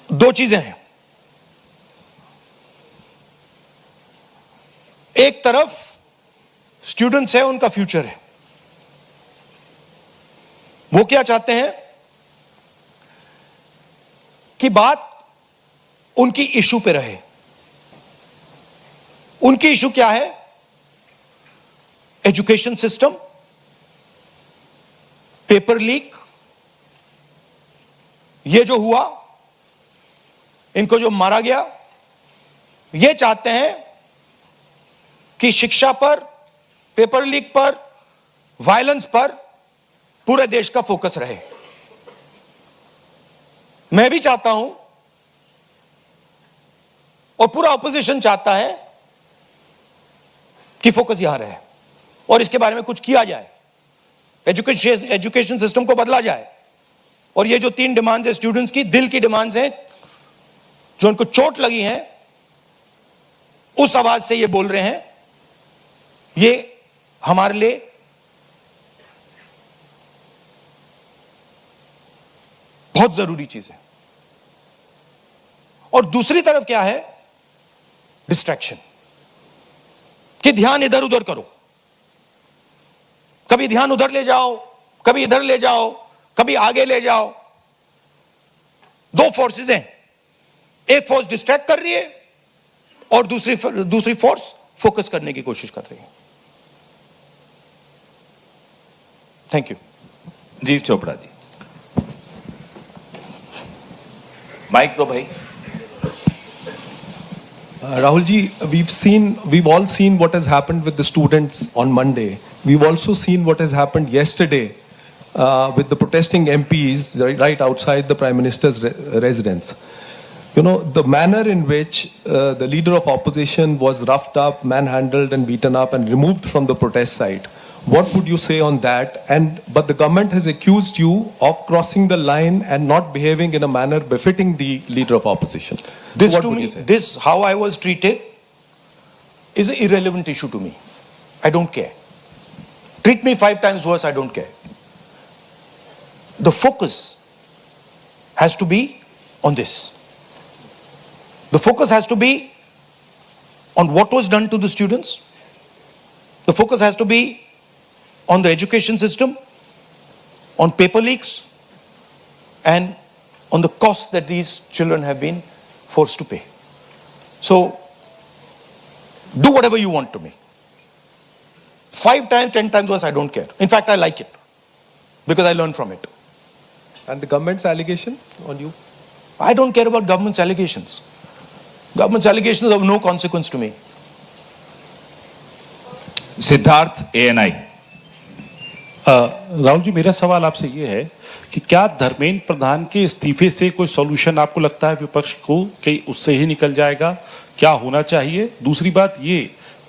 दो चीजें हैं। एक तरफ स्टूडेंट्स है, उनका फ्यूचर है। वो क्या चाहते हैं कि बात उनकी इशू पे रहे। उनकी इशू क्या है? एजुकेशन सिस्टम, पेपर लीक, ये जो हुआ, इनको जो मारा गया, ये चाहते हैं कि शिक्षा पर, पेपर लीक पर, वायलेंस पर पूरे देश का फोकस रहे। मैं भी चाहता हूं और पूरा ऑपोजिशन चाहता है कि फोकस यहां रहे और इसके बारे में कुछ किया जाए, एजुकेशन सिस्टम को बदला जाए। और ये जो 3 डिमांड्स है स्टूडेंट्स की, दिल की डिमांड्स हैं, जो उनको चोट लगी है, उस आवाज से ये बोल रहे हैं। ये हमारे लिए बहुत जरूरी चीज है। और दूसरी तरफ क्या है? डिस्ट्रैक्शन, कि ध्यान इधर उधर करो, कभी ध्यान उधर ले जाओ, कभी इधर ले जाओ, कभी आगे ले जाओ। 2 फोर्सेस हैं, एक फोर्स डिस्ट्रैक्ट कर रही है और दूसरी फोर्स फोकस करने की कोशिश कर रही है। Thank you. जीव चोपड़ा जी, माइक दो भाई। Rahul ji, we've all seen what has happened with the students on Monday. We've also seen what has happened yesterday with the protesting MPs right outside the Prime Minister's residence. You know, the manner in which the leader of opposition was roughed up, manhandled and beaten up and removed from the protest site. What would you say on that? But the government has accused you of crossing the line and not behaving in a manner befitting the leader of opposition. This What to would me, you say? this how I was treated is an irrelevant issue to me. I don't care. Treat me 5 times worse, I don't care. The focus has to be on this. The focus has to be on what was done to the students. The focus has to be on the education system, on paper leaks, and on the costs that these children have been forced to pay. So, do whatever you want to me. 5 times, 10 times worse, I don't care. In fact, I like it because I learn from it. And the government's allegation on you? I don't care about government's allegations. Government's allegations have no consequence to me. Siddharth ANI। Rahul ji, मेरा सवाल आपसे ये है कि क्या धर्मेंद्र प्रधान के इस्तीफे से कोई सॉल्यूशन आपको लगता है विपक्ष को कि उससे ही निकल जाएगा? क्या होना चाहिए? दूसरी बात ये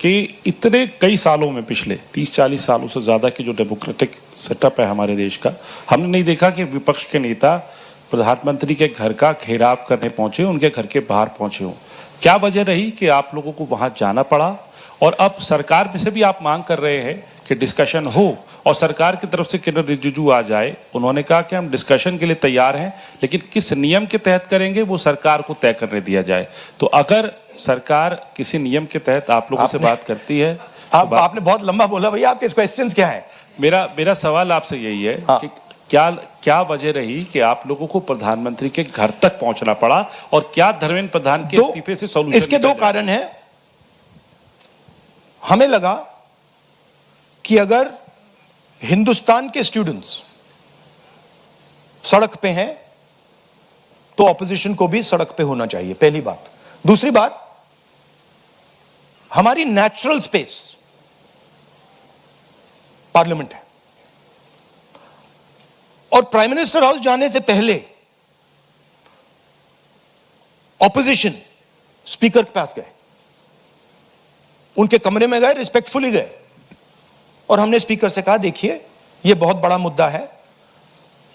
कि इतने कई सालों में, पिछले 30-40 सालों से ज़्यादा की जो डेमोक्रेटिक सेटअप है हमारे देश का, हमने नहीं देखा कि विपक्ष के नेता प्रधानमंत्री के घर का घेराव करने पहुंचे, उनके घर के बाहर पहुंचे हों। क्या वजह रही कि आप लोगों को वहां जाना पड़ा? और अब सरकार में से भी आप मांग कर रहे हैं कि डिस्कशन हो और सरकार की तरफ से किरण रिजिजू आ जाए। उन्होंने कहा कि हम डिस्कशन के लिए तैयार हैं, लेकिन किस नियम के तहत करेंगे वो सरकार को तय करने दिया जाए। तो अगर सरकार किसी नियम के तहत आप लोगों से बात करती है, आपने बहुत लंबा बोला भैया, आपके क्वेश्चंस क्या है? मेरा सवाल आपसे यही है कि क्या वजह रही कि आप लोगों को प्रधानमंत्री के घर तक पहुंचना पड़ा और क्या धर्मेंद्र प्रधान के इस्तीफे से सॉल्यूशन? इसके 2 कारण हैं। हमें लगा कि अगर हिंदुस्तान के स्टूडेंट्स सड़क पे हैं तो ऑपोजिशन को भी सड़क पे होना चाहिए, पहली बात। दूसरी बात, हमारी नेचुरल स्पेस पार्लियामेंट है और प्राइम मिनिस्टर हाउस जाने से पहले ऑपोजिशन स्पीकर के पास गए, उनके कमरे में गए, रिस्पेक्टफुली गए और हमने स्पीकर से कहा, देखिए ये बहुत बड़ा मुद्दा है,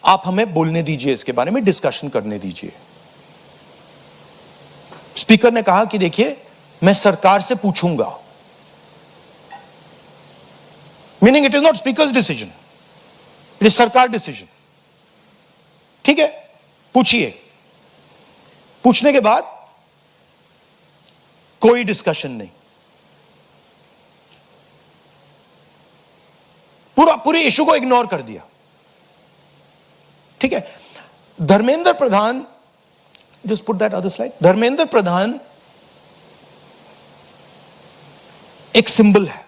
आप हमें बोलने दीजिए, इसके बारे में डिस्कशन करने दीजिए। स्पीकर ने कहा कि देखिए मैं सरकार से पूछूंगा, meaning it is not speakers decision, it is सरकार डिसीजन। ठीक है, पूछिए। पूछने के बाद कोई डिस्कशन नहीं, पूरे इशू को इग्नोर कर दिया। ठीक है, Dharmendra Pradhan, just put that other slide, Dharmendra Pradhan एक सिंबल है।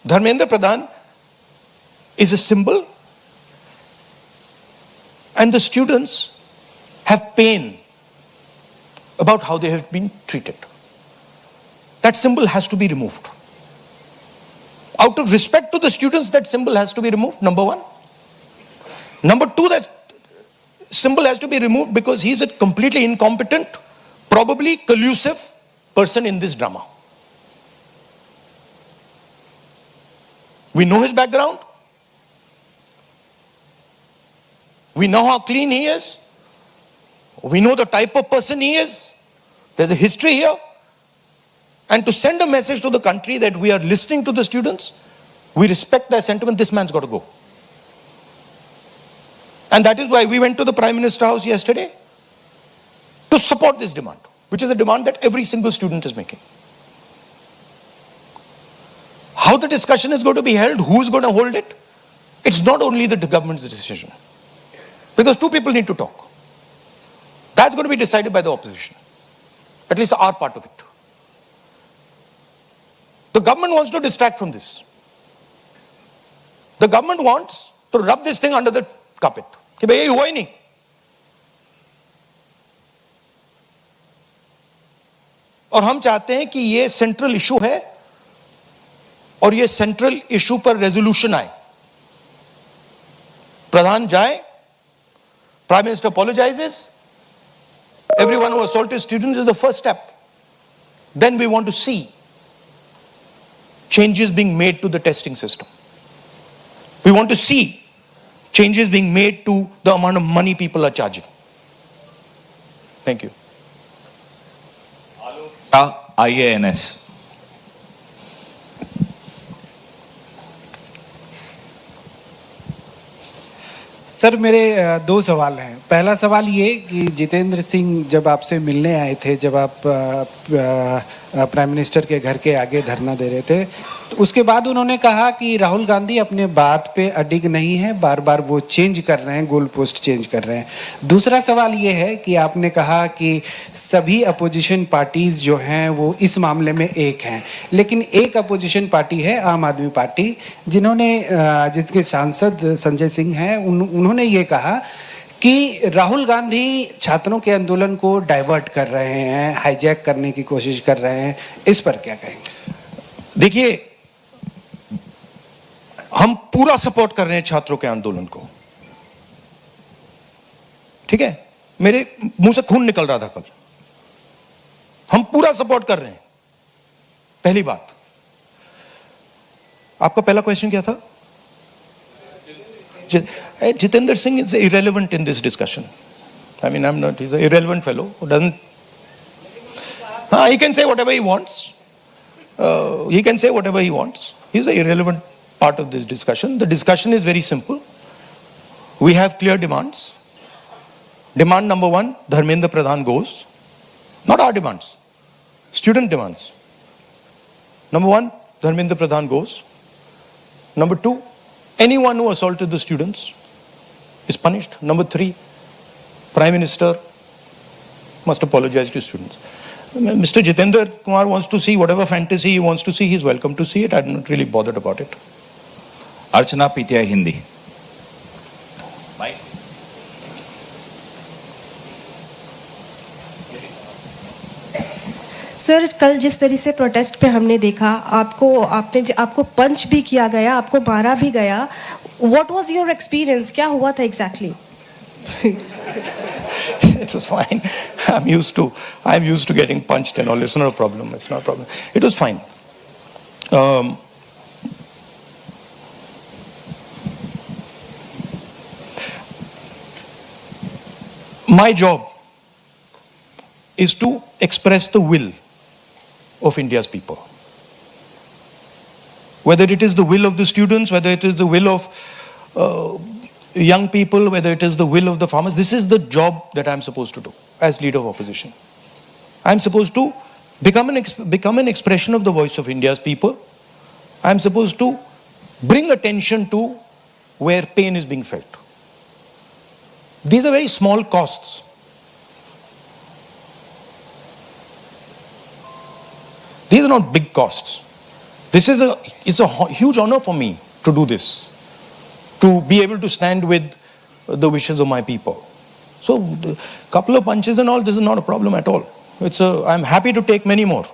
धर्मेंद्र प्रधान is a symbol, and the students have pain about how they have been treated. That symbol has to be removed. Out of respect to the students, that symbol has to be removed, number one. Number two, that symbol has to be removed because he is a completely incompetent, probably collusive person in this drama. We know his background. We know how clean he is. We know the type of person he is. There's a history here. And to send a message to the country that we are listening to the students, we respect their sentiment, this man's got to go. And that is why we went to the Prime Minister House yesterday to support this demand, which is a demand that every single student is making. How the discussion is going to be held, who is going to hold it, it's not only the government's decision. Because two people need to talk. That's going to be decided by the opposition. At least our part of it. The government wants to distract from this. The government wants to rub this thing under the carpet. कि भाई ये हुआ ही नहीं. और हम चाहते हैं कि ये सेंट्रल इशू है और ये सेंट्रल इशू पर रेजोल्यूशन आए. प्रधान जाए, Prime Minister apologizes. Everyone who assaulted students is the first step. Then we want to see changes being made to the testing system. We want to see changes being made to the amount of money people are charging. Thank you. IANS. Sir मेरे दो सवाल हैं। पहला सवाल ये कि जितेंद्र सिंह जब आपसे मिलने आए थे, जब आप प्राइम मिनिस्टर के घर के आगे धरना दे रहे थे, तो उसके बाद उन्होंने कहा कि राहुल गांधी अपने बात पे अडिग नहीं है, बार बार वो चेंज कर रहे हैं, गोल पोस्ट चेंज कर रहे हैं। दूसरा सवाल ये है कि आपने कहा कि सभी अपोजिशन पार्टीज जो हैं वो इस मामले में एक हैं, लेकिन एक अपोजिशन पार्टी है आम आदमी पार्टी, जिसके सांसद संजय सिंह हैं, उन्होंने ये कहा कि राहुल गांधी छात्रों के आंदोलन को डाइवर्ट कर रहे हैं, हाईजैक करने की कोशिश कर रहे हैं। इस पर क्या कहेंगे? देखिए, हम पूरा सपोर्ट कर रहे हैं छात्रों के आंदोलन को। ठीक है, मेरे मुंह से खून निकल रहा था कल। हम पूरा सपोर्ट कर रहे हैं। पहली बात, आपका पहला क्वेश्चन क्या था? Jitendra Singh is irrelevant in this discussion. I mean, he's an irrelevant fellow who doesn't. He can say whatever he wants. He can say whatever he wants. He's an irrelevant part of this discussion. The discussion is very simple. We have clear demands. Demand number one, Dharmendra Pradhan goes. Not our demands, student demands. Number one, Dharmendra Pradhan goes. Number two, anyone who assaulted the students is punished. Number three, Prime Minister must apologize to students. Mr. Jitendra Kumar wants to see whatever fantasy he wants to see. He's welcome to see it. I'm not really bothered about it. Archana, PTI Hindi. Mike. Sir, कल जिस तरह से protest पे हमने देखा, आपको पंच भी किया गया, आपको मारा भी गया। What was your experience? क्या हुआ था exactly? It was fine. I'm used to getting punched and all. It's not a problem. It's not a problem. It was fine. My job is to express the will of India's people. Whether it is the will of the students, whether it is the will of young people, whether it is the will of the farmers. This is the job that I'm supposed to do as leader of opposition. I'm supposed to become an expression of the voice of India's people. I'm supposed to bring attention to where pain is being felt. These are very small costs. These are not big costs. It's a huge honor for me to do this, to be able to stand with the wishes of my people. So, a couple of punches and all, this is not a problem at all. I'm happy to take many more.